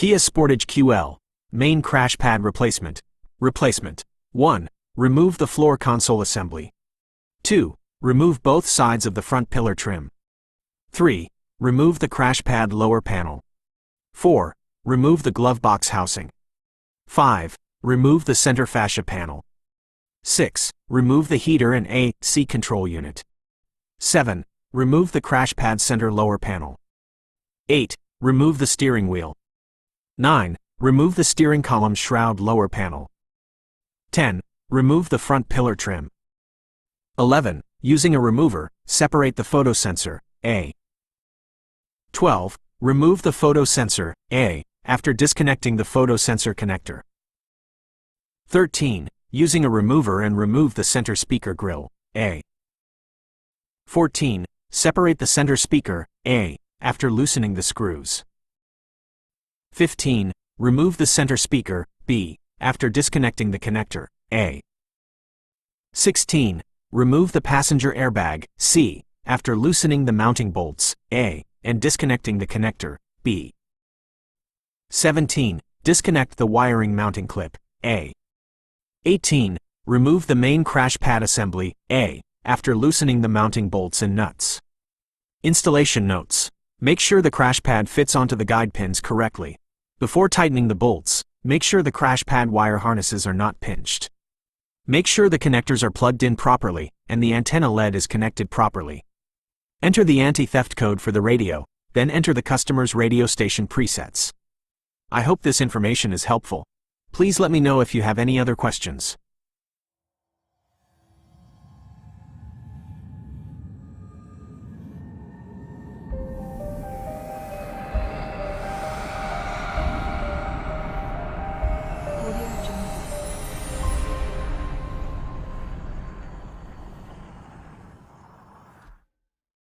Kia Sportage QL. Main crash pad replacement. Replacement. 1. Remove the floor console assembly. 2. Remove both sides of the front pillar trim. 3. Remove the crash pad lower panel. 4. Remove the glove box housing. 5. Remove the center fascia panel. 6. Remove the heater and AC control unit. 7. Remove the crash pad center lower panel. 8. Remove the steering wheel. 9. Remove the steering column shroud lower panel. 10. Remove the front pillar trim. 11. Using a remover, separate the photo sensor, A. 12. Remove the photo sensor, A, after disconnecting the photo sensor connector. 13. Using a remover and remove the center speaker grill, A. 14. Separate the center speaker, A, after loosening the screws. 15. Remove the center speaker, B, after disconnecting the connector, A. 16. Remove the passenger airbag, C, after loosening the mounting bolts, A, and disconnecting the connector, B. 17. Disconnect the wiring mounting clip, A. 18. Remove the main crash pad assembly, A, after loosening the mounting bolts and nuts. Installation notes. Make sure the crash pad fits onto the guide pins correctly. Before tightening the bolts, make sure the crash pad wire harnesses are not pinched. Make sure the connectors are plugged in properly, and the antenna LED is connected properly. Enter the anti-theft code for the radio, then enter the customer's radio station presets. I hope this information is helpful. Please let me know if you have any other questions.